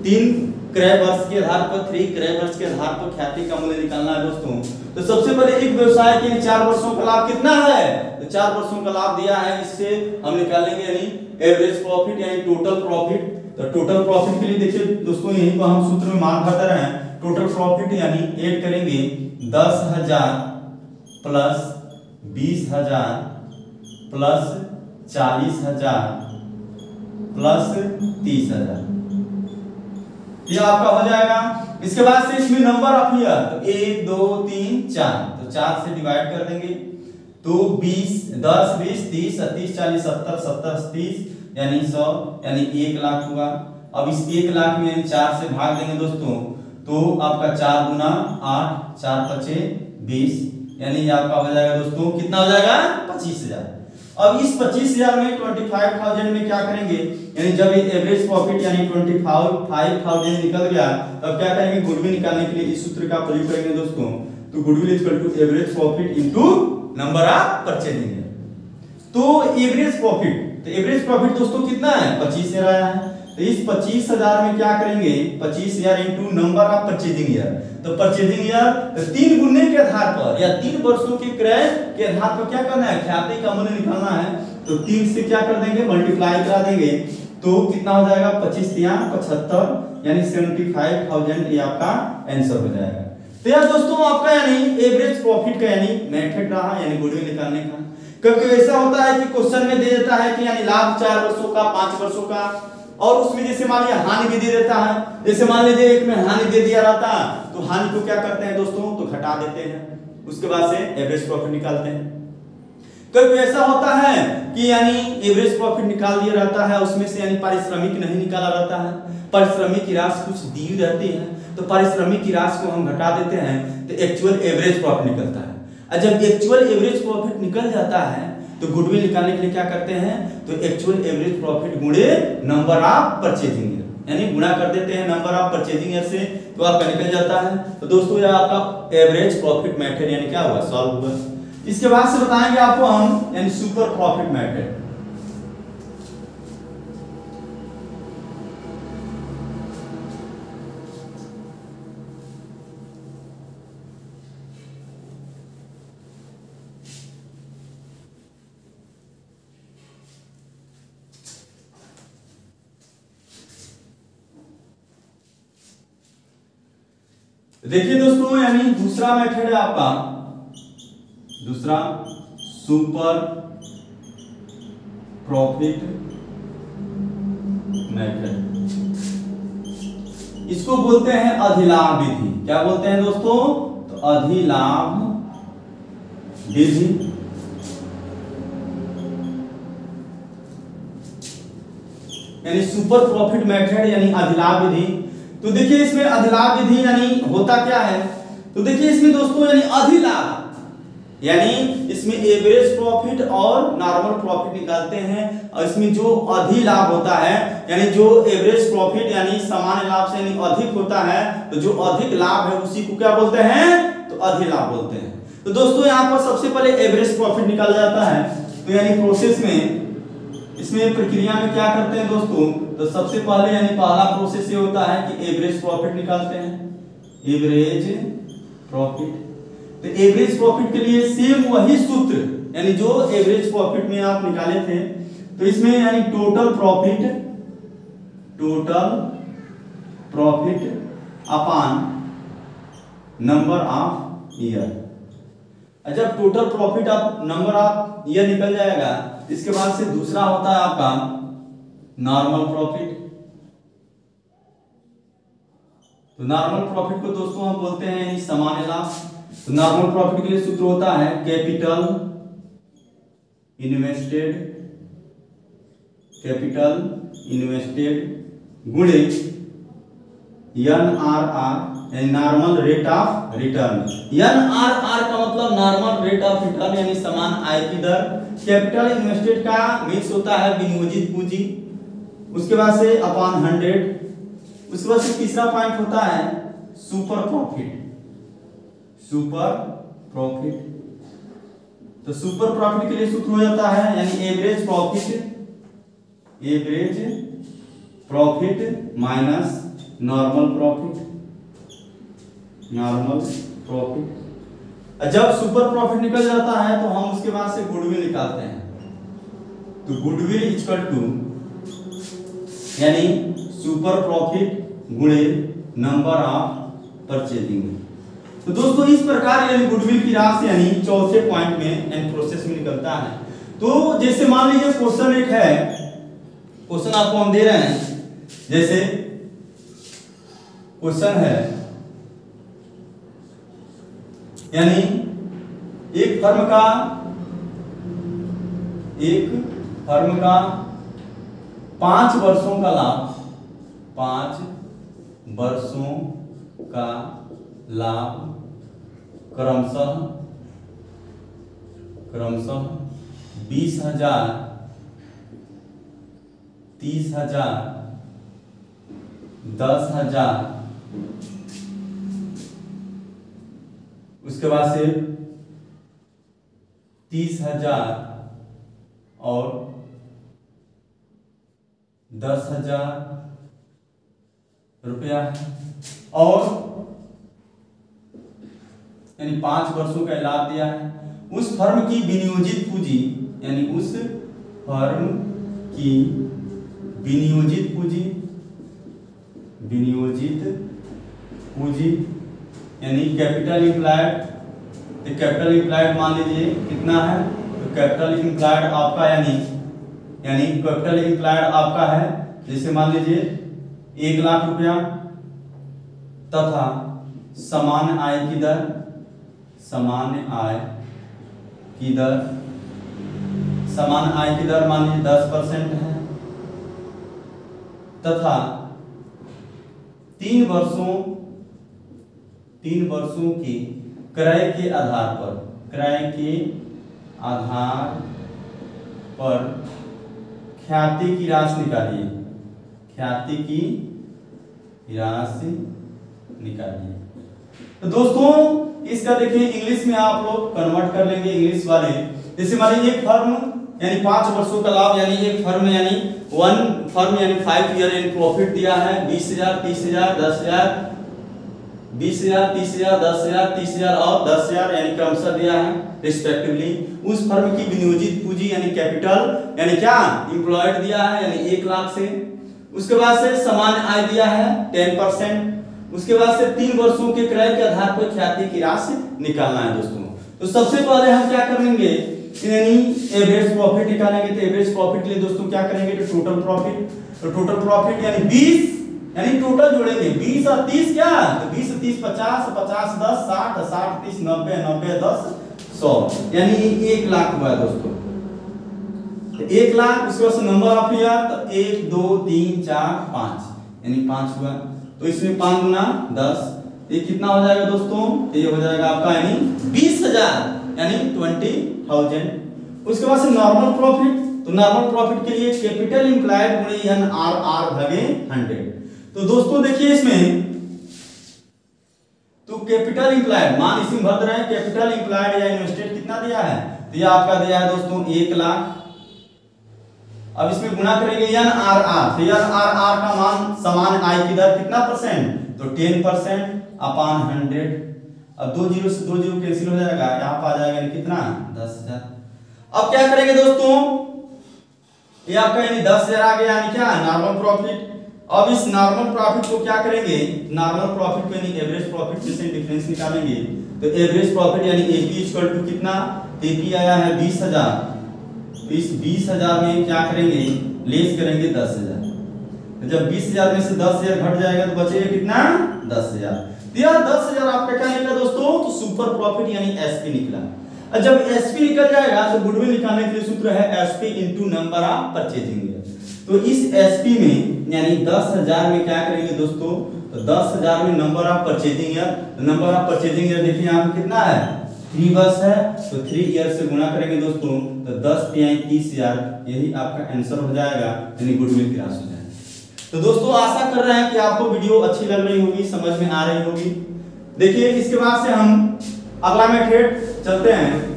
3 क्रय वर्ष के आधार पर 3 क्रय वर्ष के आधार पर ख्याति का मूल्य निकालना है दोस्तों। तो सबसे पहले एक व्यवसाय के लिए 4 वर्षों का लाभ कितना है, तो 4 वर्षों का लाभ दिया है, इससे हम निकालेंगे यानी एवरेज प्रॉफिट यानी टोटल प्रॉफिट। तो टोटल प्रॉफिट के लिए देखिए दोस्तों यहीं को हम सूत्र में मान भरते रहे हैं। टोटल प्रॉफिट यानी ऐड करेंगे 10,000 प्लस 20,000 प्लस 40,000 प्लस 30,000, ये आपका हो जाएगा। इसके बाद से इसमें नंबर ऑफ ईयर तो 1 2 3 4, तो 4 से डिवाइड कर देंगे तो 20 10 20 30 30 40 70 70 30 यानी 100 यानी 1 लाख हुआ। अब इस 1 लाख में 4 से भाग देंगे दोस्तों, तो आपका 4 गुना 8 4 5 20 यानी आपका हो जाएगा दोस्तों कितना हो जाएगा 25,000। अब इस 25,000 में 25,000 में क्या करेंगे, यानी जब ये एवरेज प्रॉफिट यानी 25,000 निकल गया तब क्या करेंगे, गुडविल निकालने के लिए इस सूत्र का प्रयोग करेंगे दोस्तों। तो goodwill equal to average profit into number of purchasing year. तो एवरेज प्रॉफिट दोस्तों कितना है 25,000 आया है। तो इस 25,000 में क्या करेंगे 25,000 into number of purchasing year. तो परचेजिंग ईयर 3 गुने के आधार पर या 3 वर्षों के क्रय के आधार पर क्या करना है, ख्याति का मूल्य निकालना है। तो 3 से क्या कर देंगे मल्टीप्लाई करा देंगे, तो कितना हो जाएगा 25 3 75 यानी 75,000, ये आपका आंसर हो जाएगा। तो यार दोस्तों आपका यानी एवरेज प्रॉफिट का यानी मेथड रहा यानी गुडविल निकालने का। क्योंकि ऐसा होता है कि क्वेश्चन में दे देता है कि यानी लाभ 4 वर्षों का 5 वर्षों का, और उसमें जैसे मान लिया हानि भी दे देता है। जैसे मान लीजिए एक में हानि दे दिया रहता तो हानि को क्या करते हैं दोस्तों, तो घटा देते हैं, उसके बाद से एवरेज प्रॉफिट निकालते हैं। कभी ऐसा होता है कि यानी एवरेज प्रॉफिट निकाल दिया रहता है, उसमें से यानी पारिश्रमिक नहीं निकाला रहता है, पारिश्रमिक की राशि कुछ दी रहती है, तो पारिश्रमिक की राशि को हम घटा देते हैं तो एक्चुअल एवरेज प्रॉफिट निकलता है। और जब एक्चुअल एवरेज प्रॉफिट निकल जाता है तो गुडविल निकालने के लिए क्या करते हैं, तो एक्चुअल एवरेज प्रॉफिट गुणे नंबर ऑफ परचेजिंग ईयर यानी गुणा कर देते हैं नंबर ऑफ परचेजिंग ईयर से, तो आपका निकल जाता है। तो दोस्तों यह आपका एवरेज प्रॉफिट मेथड यानी क्या हुआ सॉल्व हुआ। इसके बाद से बताएंगे आपको हम यानी सुपर प्रॉफिट मेथड। देखिए दोस्तों यानी दूसरा मेथड है आपका, दूसरा सुपर प्रॉफिट मेथड। इसको बोलते हैं अधिलाभ विधि। क्या बोलते हैं दोस्तों, तो अधिलाभ विधि। यानी सुपर प्रॉफिट मेथड यानी अधिलाभ विधि। तो देखिए इसमें अधिलाभ विधि यानी होता क्या है, तो देखिए इसमें दोस्तों यानी अधिलाभ यानी इसमें एवरेज प्रॉफिट और नॉर्मल प्रॉफिट निकालते हैं, और इसमें जो अधिलाभ होता है यानी जो एवरेज प्रॉफिट यानी सामान्य लाभ से यानी अधिक होता है, तो जो अधिक लाभ है उसी को क्या बोलते हैं, तो अधिलाभ बोलते हैं। तो दोस्तों यहाँ पर सबसे पहले एवरेज प्रॉफिट निकाला जाता है। तो यानी प्रोसेस में इसमें प्रक्रिया में क्या करते हैं दोस्तों, तो सबसे पहले यानी पहला प्रोसेस ये होता है कि एवरेज प्रॉफिट निकालते हैं, एवरेज प्रॉफिट। तो एवरेज प्रॉफिट के लिए सेम वही सूत्र यानी जो एवरेज प्रॉफिट में आप निकाले थे, तो इसमें यानी total profit upon number of year. जब टोटल प्रॉफिट आप नंबर ऑफ ईयर निकल जाएगा, इसके बाद से दूसरा होता है आपका नॉर्मल प्रॉफिट। तो नॉर्मल प्रॉफिट को दोस्तों हम बोलते हैं यानी सामान्य लाभ। तो नॉर्मल प्रॉफिट के लिए सूत्र होता है कैपिटल इन्वेस्टेड गुणे NRR यानी normal rate of return. NRR का मतलब नॉर्मल रेट ऑफ रिटर्न यानी समान आय की दर। कैपिटल इन्वेस्टेड का मिक्स होता है विनियोजित पूंजी, उसके बाद से अपॉन 100 उसके बाद से तीसरा पॉइंट होता है सुपर प्रॉफिट। सुपर प्रॉफिट, तो सुपर प्रॉफिट के लिए सूत्र हो जाता है यानी average profit minus normal profit. जब सुपर प्रॉफिट निकल जाता है तो हम उसके बाद से गुडविल निकालते हैं। तो गुडविल इक्वल टू यानी सुपर प्रॉफिट गुणे नंबर ऑफ परचेजिंग। तो दोस्तों इस प्रकार यानी गुडविल की राशि यानी चौथे पॉइंट में एंड प्रोसेस में निकलता है। तो जैसे मान लीजिए क्वेश्चन एक है, क्वेश्चन आपको हम दे रहे हैं, जैसे क्वेश्चन है यानी एक फर्म का 5 वर्षों का लाभ, 5 वर्षों का लाभ क्रमशः 20,000, 30,000, 10,000, उसके बाद से 30,000 और 10,000 रुपया और यानी 5 वर्षों का लाभ दिया है। उस फर्म की विनियोजित पूंजी यानी उस फर्म की विनियोजित पूंजी यानी कैपिटल इम्प्लाइड। तो कैपिटल इम्प्लाइड मान लीजिए कितना है, तो कैपिटल इम्प्लाइड आपका यानी कैपिटल इम्प्लाइड आपका है जैसे मान लीजिए 1 लाख रुपया तथा सामान्य आय की दर मान लीजिए 10% है तथा 3 वर्षों के क्रय के आधार पर ख्याति की राशि निकालिए। तो दोस्तों इसका देखिए इंग्लिश में आप लोग कन्वर्ट कर लेंगे, इंग्लिश वाले। जैसे मान लीजिए एक फर्म यानी 5 वर्षों का लाभ यानी एक फर्म यानी 5 ईयर इन प्रॉफिट दिया है 20,000, 30,000, 10,000, 20,000, 30,000, 10,000, 30,000 और 10,000 यानी क्रमशः दिया है रिस्पेक्टिवली। उस फर्म की विनियोजित पूंजी यानी कैपिटल यानी क्या एम्प्लॉयड दिया है यानी 1 लाख से। उसके बाद से सामान्य आय दिया है 10%। उसके बाद से 3 वर्षों के क्रय के आधार पर ख्याति की राशि निकालना है दोस्तों। तो सबसे पहले हम क्या करेंगे यानी एवरेज प्रॉफिट निकालेंगे। तो एवरेज प्रॉफिट के लिए दोस्तों क्या करेंगे, तो टोटल प्रॉफिट यानी 20 यानी टोटल जोड़ेंगे 20 और 30 क्या, तो 20 और 30 50, 50 10 60, 60 30 90, 90 10 100 यानी 1 लाख हुआ दोस्तों। तो 1 लाख उसके बाद नंबर ऑफ ईयर तो 1 2 3 4 5 यानी 5 हुआ। तो इसमें 5 गुना 10 ये कितना हो जाएगा दोस्तों, तो ये हो जाएगा आपका यानी 20,000 यानी 20,000। उसके बाद से नॉर्मल प्रॉफिट, तो नॉर्मल प्रॉफिट के लिए कैपिटल इंप्लाइड गुणे NRR भागे 100। तो दोस्तों देखिए इसमें तो कैपिटल इंप्लाइड मान इसी भर रहे हैं, कैपिटल इंप्लाइड या इन्वेस्टेड कितना दिया है, तो ये आपका दिया है दोस्तों 1 लाख। अब इसमें गुणा करेंगे NRR, तो NRR का मान समान आय की दर कितना परसेंट, तो 10% अपॉन 100। अब 2 जीरो से 2 जीरो कैंसिल हो जाएगा, यहाँ पर आ जाएगा कितना 10,000। अब क्या करेंगे दोस्तों, ये आपका यानी 10,000 आ गया यानी क्या नॉर्मल प्रॉफिट। अब इस नॉर्मल प्रॉफिट को क्या करेंगे, नॉर्मल प्रॉफिट को यानी एवरेज प्रॉफिट में से डिफरेंस निकालेंगे। तो एवरेज प्रॉफिट यानी एपी इक्वल टू कितना, एपी आया है 20,000। इस 20,000 में क्या करेंगे लेस करेंगे 10,000। तो जब 20,000 में से 10,000 घट जाएगा तो बचेगा कितना 10,000। यह 10,000 आपका क्या निकला दोस्तों, तो सुपर प्रॉफिट यानी एसपी निकला। और जब एसपी निकल जाएगा तो गुडविल निकालने के लिए सूत्र है SP into number of purchasing year. तो इस एसपी में यानी 10,000 में क्या करेंगे दोस्तों, तो 10,000 में number of purchasing year, number of purchasing year देखिए यहाँ पे कितना है 3 वर्ष है, तो 3 ईयर से गुणा करेंगे दोस्तों तो 10 × 30,000 यही आपका आंसर हो जाएगा यानी गुडविल की राशि हो जाएगी। तो दोस्तों आशा कर रहे हैं कि आपको वीडियो अच्छी लग रही होगी, समझ में आ रही होगी। देखिए इसके बाद से हम अगला मेथड चलते हैं।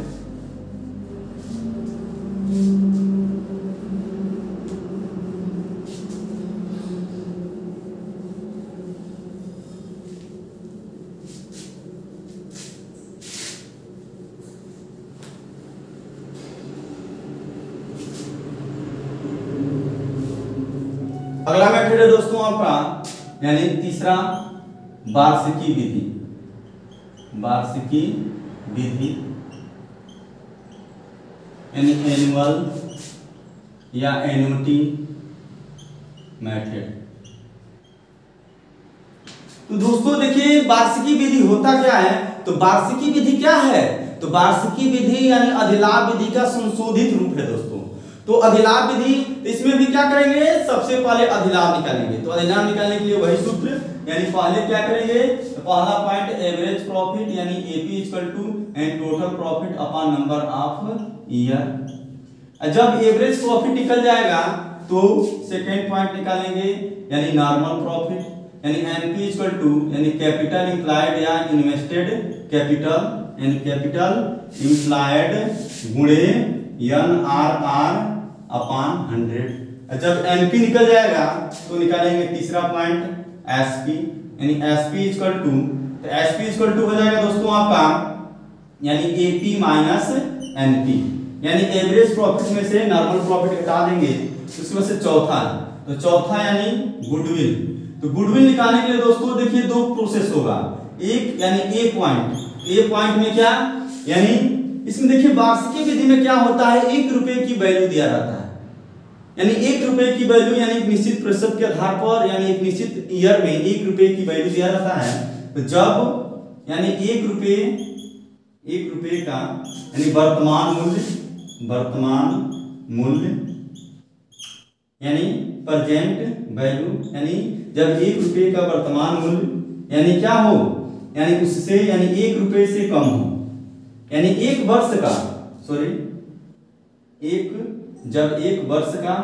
अगला मेथड है दोस्तों आपका यानी तीसरा वार्षिकी विधि। वार्षिकी विधि यानी एनुअल या एन्युटी मेथड। तो दोस्तों देखिए वार्षिकी विधि होता क्या है, तो वार्षिकी विधि क्या है, तो वार्षिकी विधि यानी अधिलाभ विधि का संशोधित रूप है दोस्तों। तो अधिलाभ विधि, इसमें भी क्या करेंगे, सबसे पहले अधिलाभ निकालेंगे। तो अधिलाभ निकालने के लिए वही सूत्र, यानी पहले क्या करेंगे, तो पहला पॉइंट एवरेज प्रॉफिट यानी AP equal to and total profit upon number of year. जब एवरेज प्रॉफिट निकल जाएगा तो सेकेंड पॉइंट निकालेंगे यानी नॉर्मल प्रॉफिट यानी एनपी इक्वल टू यानी कैपिटल इंप्लाइड या इन्वेस्टेड कैपिटल यानी कैपिटल इंप्लाइड गुणे NRR अपॉन 100। जब एनपी निकल जाएगा तो निकालेंगे तीसरा पॉइंट एसपी यानी एसपी इक्वल टू, तो एसपी इक्वल टू हो जाएगा दोस्तों आपका यानी एपी माइनस एनपी यानी एवरेज प्रॉफिट में से नॉर्मल प्रॉफिट हटा देंगे तो उसमें से चौथा, तो चौथा यानी गुडविल। तो गुडविल निकालने के लिए दोस्तों देखिए दो प्रोसेस होगा, एक यानी ए पॉइंट में क्या यानी इसमें देखिए वार्षिकी विधि में क्या होता है, 1 रुपए की वैल्यू दिया रहता है यानी 1 रुपए की वैल्यू यानी एक निश्चित प्रतिशत के आधार पर यानी एक निश्चित ईयर में 1 रुपए की वैल्यू दिया रहता है। तो जब यानी 1 रुपए का यानी वर्तमान मूल्य यानी प्रेजेंट वैल्यू यानी जब 1 रुपए का वर्तमान मूल्य यानी क्या हो यानी उससे यानी 1 रुपए से कम हो यानी एक वर्ष का जब एक वर्ष का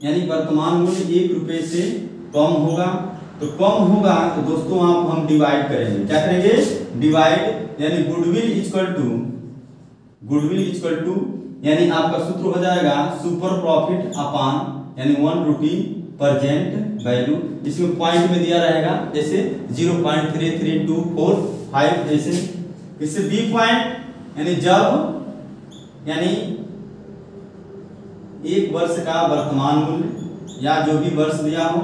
यानी वर्तमान मूल्य 1 रुपए से कम होगा तो दोस्तों आप हम डिवाइड करेंगे, क्या करेंगे, डिवाइड यानी गुडविल इक्वल टू यानी आपका सूत्र हो जाएगा सुपर प्रॉफिट अपॉन यानी 1 रुपी प्रेजेंट वैल्यू। इसमें पॉइंट में दिया रहेगा जैसे 0.33245 ऐसे। इससे बी पॉइंट यानी जब यानी 1 वर्ष का वर्तमान मूल्य या जो भी वर्ष दिया हो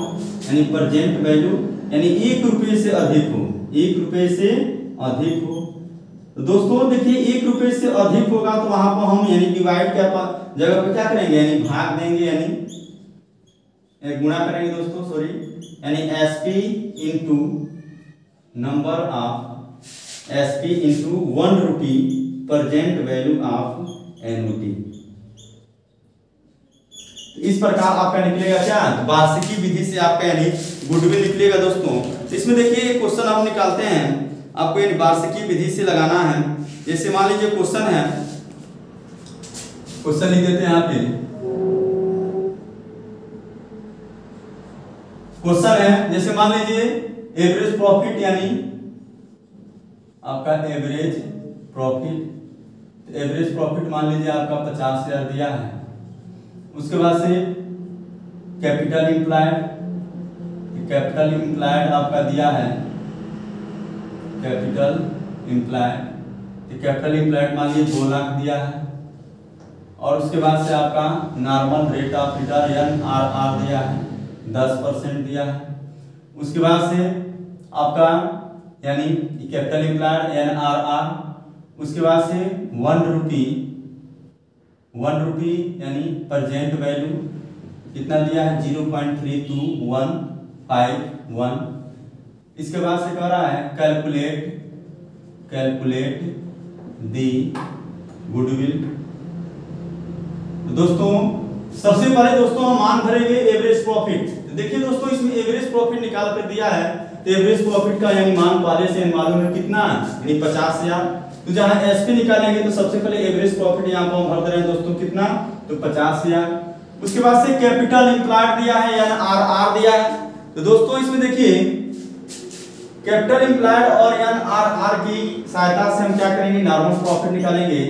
यानी प्रेजेंट वैल्यू यानी 1 रुपए से अधिक हो। तो दोस्तों देखिए 1 रुपए से अधिक होगा तो वहां पर हम यानी डिवाइड क्या जगह पे क्या करेंगे यानी भाग देंगे यानी गुणा करेंगे दोस्तों यानी SP into number of SP into 1 rupee present value of annuity. इस प्रकार आपका निकलेगा क्या, वार्षिकी विधि से आपका यानी गुडविल निकलेगा दोस्तों। इसमें देखिए क्वेश्चन हम निकालते हैं, आपको यानी वार्षिकी विधि से लगाना है। जैसे मान लीजिए क्वेश्चन लिख देते हैं यहाँ पे, क्वेश्चन है जैसे मान लीजिए एवरेज प्रॉफिट यानी आपका एवरेज प्रॉफिट मान लीजिए आपका 50,000 दिया है। उसके बाद से कैपिटल इम्प्लाइड आपका दिया है कैपिटल इम्प्लाइड मान लीजिए 2 लाख दिया है। और उसके बाद से आपका normal rate of return NRR दिया है 10% दिया है। उसके बाद से आपका यानी कैपिटल इम्प्लाइड NRR, उसके बाद से 1 रुपी यानी प्रेजेंट वैल्यू कितना दिया है 0.32151। इसके बाद से कह रहा है कैलकुलेट दी गुडविल। दोस्तों सबसे पहले दोस्तों हम मान भरेंगे एवरेज प्रॉफिट। तो देखिए दोस्तों इसमें एवरेज प्रॉफिट निकाल कर दिया है, तो एवरेज प्रॉफिट का यानी मान पहले से मालूम है कितना यानी 50,000। तो जहां एसपी निकालेंगे तो सबसे पहले एवरेज प्रॉफिट यहाँ पर हम भर दे रहे हैं दोस्तों कितना, तो 50,000। उसके बाद से कैपिटल इम्प्लॉयड दिया है यानी आर दिया है। तो दोस्तों इसमें देखिए कैपिटल इम्प्लॉयड और यानी आर की सहायता से हम क्या करेंगे, नॉर्मल प्रॉफिट निकालेंगे।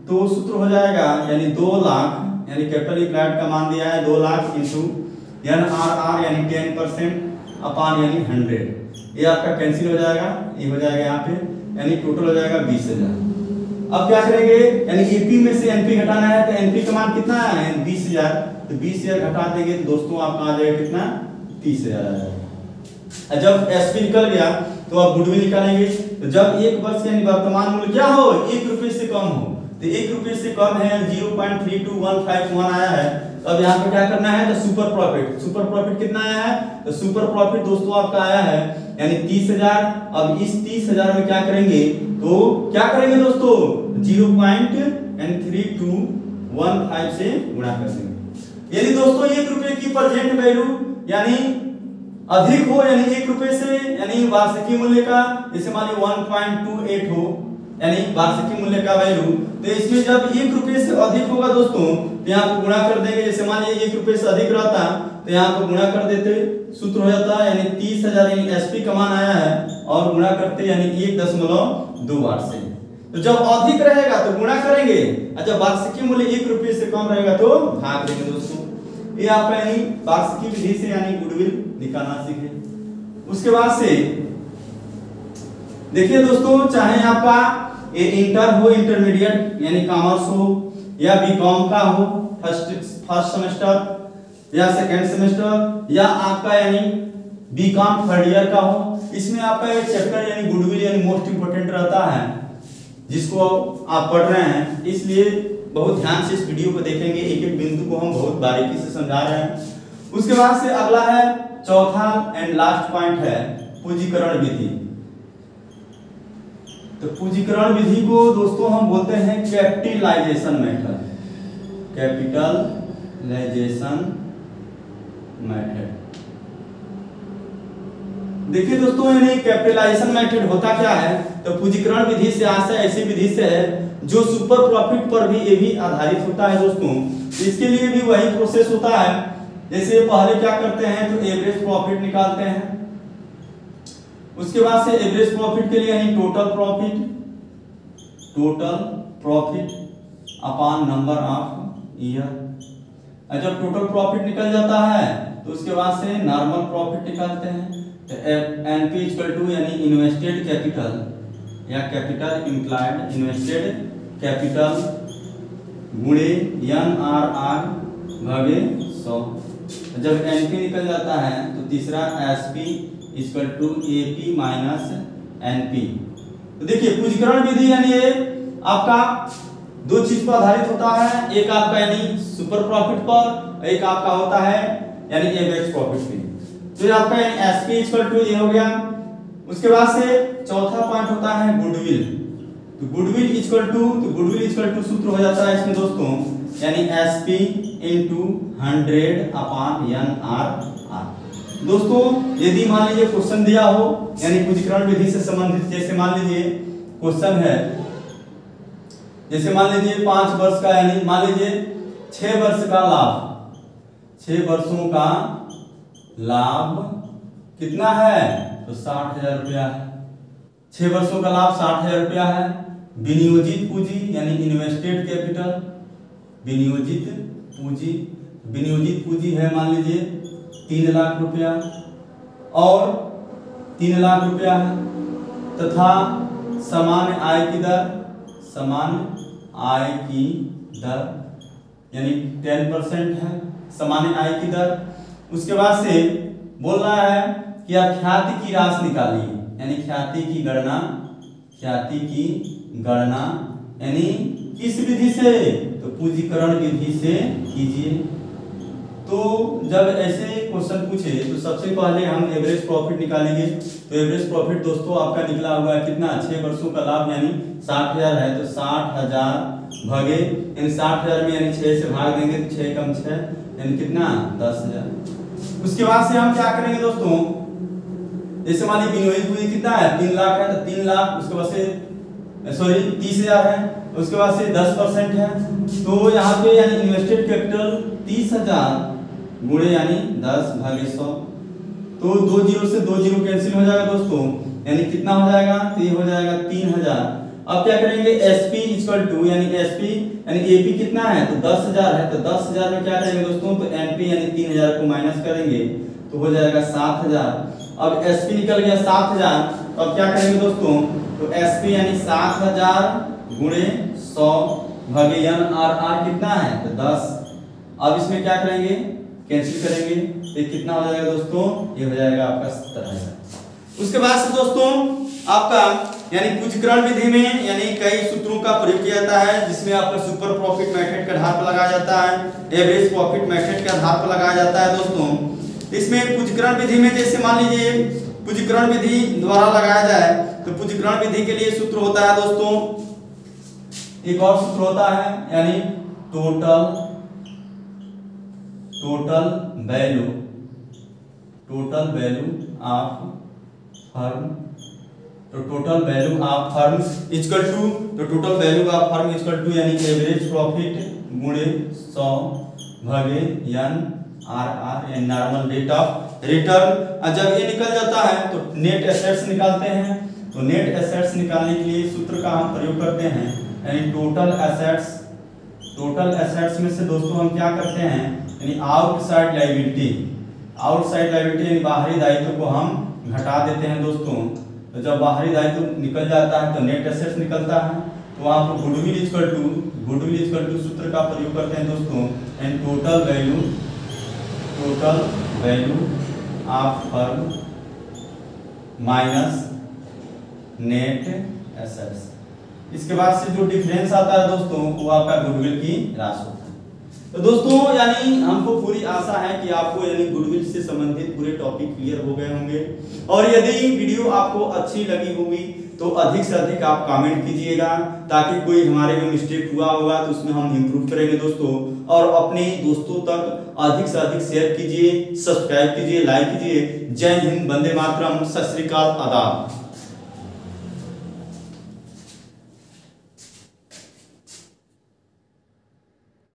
तो सूत्र हो जाएगा यानी 2 लाख, यानी कैपिटल इम्प्लॉयड का मान दिया है 2 लाख इंटू यानी आर यानी 10% अपॉन यानी 100। ये आपका कैंसिल हो जाएगा, ये हो जाएगा यहाँ पे, यानी टोटल हो जाएगा 20,000। अब क्या करेंगे, यानी एपी में से एनपी घटाना है, तो एनपी का मान कितना है 20,000, तो 20,000 घटा देंगे तो दोस्तों आपका आ जाएगा कितना 30,000 आ जाएगा। जब एसपी निकल गया तो आप गुडविल निकालेंगे। तो जब 1 वर्ष यानी वर्तमान मूल्य क्या हो 1 रुपए से कम हो, तो 1 रुपए से कम है 0.32151 आया है। तो अब यहाँ पे क्या करना है, तो सुपर प्रॉफिट, सुपर प्रॉफिट कितना आया है, तो सुपर प्रॉफिट दोस्तों आपका आया है यानी 30,000। अब इस 30,000 में क्या करेंगे, तो क्या करेंगे दोस्तों 0.3215 से गुणा कर देंगे। यदि दोस्तों 1 रुपए की प्रेजेंट वैल्यू यानी अधिक हो यानी 1 रुपए से यानी वार्षिकी मूल्य का, जैसे मान लीजिए 1.28 हो यानी वार्षिकी मूल्य का वैल्यू, तो इसमें जब 1 रुपए से अधिक होगा दोस्तों तो यहाँ को गुणा कर देंगे। जैसे मान लीजिए 1 रुपए से अधिक रहता तो यहाँ को गुणा कर देते, सूत्र हो जाता यानी 30,000 यानी एसपी का मान आया है और गुणा करते यानी 1.28 से। तो जब अधिक रहेगा तो गुणा करेंगे और जब वार्षिकी मूल्य 1 रुपए से कम रहेगा तो भाग देंगे दोस्तों। ये आपका यानी वार्षिकी विधि से यानी गुडविल निकालना सीखे। उसके बाद से देखिए दोस्तों, चाहे आपका ये इंटर हो, इंटरमीडिएट यानी कॉमर्स हो, या बीकॉम का हो फर्स्ट सेमेस्टर या सेकंड सेमेस्टर, या आपका यानी बीकॉम थर्ड ईयर का हो, इसमें आपका एक चैप्टर यानी गुडविल यानी मोस्ट इंपोर्टेंट रहता है जिसको आप पढ़ रहे हैं। इसलिए बहुत ध्यान से इस वीडियो को देखेंगे, एक एक बिंदु को हम बहुत बारीकी से समझा रहे हैं। उसके बाद से अगला है चौथा एंड लास्ट पॉइंट है पूंजीकरण विधि। तो पूंजीकरण विधि को दोस्तों हम बोलते हैं कैपिटलाइजेशन मेथड, कैपिटलाइजेशन मेथड। देखिए दोस्तों, यानी कैपिटलाइजेशन मेथड होता क्या है, तो पूंजीकरण विधि से आशय ऐसी विधि से है जो सुपर प्रॉफिट पर भी ये भी आधारित होता है दोस्तों। इसके लिए भी वही प्रोसेस होता है। जैसे पहले क्या करते हैं, तो एवरेज प्रॉफिट निकालते हैं। उसके बाद से एवरेज प्रॉफिट के लिए यानी total profit upon number of year. जब टोटल प्रॉफिट निकल जाता है तो उसके बाद से नॉर्मल प्रॉफिट निकालते हैं। तो एनपी इक्वल टू यानी इन्वेस्टेड कैपिटल या कैपिटल इम्प्लॉयड इन्वेस्टेड कैपिटल गुणे NRR भागे 100। जब एनपी निकल जाता है तो तीसरा SP equal to AP minus NP. तो देखिए पूंजीकरण विधि यानी ये आपका 2 चीज पर आधारित होता है, एक आपका यानी सुपर प्रॉफिट पर, एक आपका होता है यानी एवरेज प्रॉफिट पे। तो ये आपका यानी एसपी इक्वल टू ये हो गया। उसके बाद से चौथा पॉइंट होता है गुडविल। तो गुडविल इक्वल टू सूत्र हो जाता है इसमें दोस्तों यानी एसपी इनटू 100 अपॉन NRR। दोस्तों यदि मान लीजिए क्वेश्चन दिया हो यानी पूंजीकरण विधि से संबंधित, जैसे मान लीजिए क्वेश्चन है, जैसे मान लीजिए 5 वर्ष का यानी मान लीजिए 6 वर्ष का लाभ, 6 वर्षों का लाभ कितना है, तो 60,000 रुपया है। 6 वर्षों का लाभ 60,000 रुपया है। विनियोजित पूंजी यानी इन्वेस्टेड कैपिटल, विनियोजित पूंजी है मान लीजिए 3 लाख रुपया और 3 लाख रुपया है, तथा सामान्य आय की दर यानी 10% है सामान्य आय की दर। उसके बाद से बोल रहा है कि आप ख्याति की राशि निकालिए, यानी ख्याति की गणना यानी किस विधि से, तो पूंजीकरण विधि से कीजिए। तो जब ऐसे क्वेश्चन पूछे तो सबसे पहले हम एवरेज प्रॉफिट निकालेंगे। तो एवरेज प्रॉफिट दोस्तों आपका निकला हुआ है कितना, 6 वर्षों का लाभ यानी 60,000 है, तो 60,000 भागे यानी 60,000 में यानी 6 से भाग देंगे तो 6 कम 6 यानी कितना 10,000। उसके बाद से हम क्या करेंगे दोस्तों, जैसे मान लीजिए विनियोजित पूंजी कितना है 3 लाख है, तो 3 लाख उसके बाद से सॉरी 30,000 है, उसके बाद से 10% है, तो यहाँ पे यानी इन्वेस्टेड कैपिटल 30,000 गुणे यानी 10/100, तो 2 जीरो से 2 जीरो कैंसिल हो जाएगा दोस्तों, यानी कितना हो जाएगा, तो ये हो जाएगा 3,000। अब क्या करेंगे, SP इक्वल टू यानी SP यानी AP कितना है, तो 10,000 है, तो 10,000 में क्या करेंगे दोस्तों, तो NP यानी 3,000 को माइनस करेंगे तो हो जाएगा 7,000। अब SP निकल गया 7,000, तो अब क्या करेंगे दोस्तों, तो SP यानी 7,000 गुणे 100 भागे NRR कितना है, तो 10। अब इसमें क्या करेंगे, कैंसिल करेंगे, तो कितना हो जाएगा दोस्तों, ये हो जाएगा आपका 70,000। उसके बाद से दोस्तों आपका यानी पूंजीकरण विधि में यानी कई सूत्रों का प्रयोग किया जाता है, जिसमें आपका सुपर प्रॉफिट मेथड के आधार पर लगाया जाता है, एवरेज प्रॉफिट मेथड के आधार पर लगाया जाता है दोस्तों। इसमें पूंजीकरण विधि में जैसे मान लीजिए पूंजीकरण विधि द्वारा लगाया जाए, तो पूंजीकरण विधि के लिए सूत्र होता है दोस्तों, एक और सूत्र होता है यानी टोटल वैल्यू ऑफ फर्म, तो total value of firm equal to, तो total value of firm equal to यानी एवरेज प्रॉफिट गुणे 100 भागे NRR यानी नॉर्मल रेट ऑफ रिटर्न। जब ये निकल जाता है तो नेट एसेट्स निकालते हैं, तो नेट एसेट्स निकालने के लिए सूत्र का हम प्रयोग करते हैं यानी टोटल एसेट्स में से दोस्तों हम क्या करते हैं, यानी आउटसाइड लायबिलिटी यानी बाहरी दायित्व को हम घटा देते हैं दोस्तों। तो जब बाहरी दायित्व निकल जाता है तो नेट एसेट्स निकलता है, तो वहां पर गुडविल इक्वल टू सूत्र का प्रयोग करते हैं दोस्तों, and total value of firm minus net assets. इसके बाद से जो डिफरेंस आता है दोस्तों वो आपका गुडविल की राशि होता है। तो दोस्तों यानी हमको पूरी आशा है कि आपको यानी गुडविल से संबंधित पूरे टॉपिक क्लियर हो गए होंगे, और यदि वीडियो आपको अच्छी लगी होगी तो अधिक से अधिक आप कमेंट कीजिएगा, ताकि कोई हमारे में मिस्टेक हुआ होगा तो उसमें हम इम्प्रूव करेंगे दोस्तों। और अपने दोस्तों तक अधिक से अधिक शेयर कीजिए, सब्सक्राइब कीजिए, लाइक कीजिए। जय हिंद, वंदे मातरम, सत श्री अकाल, आदाब।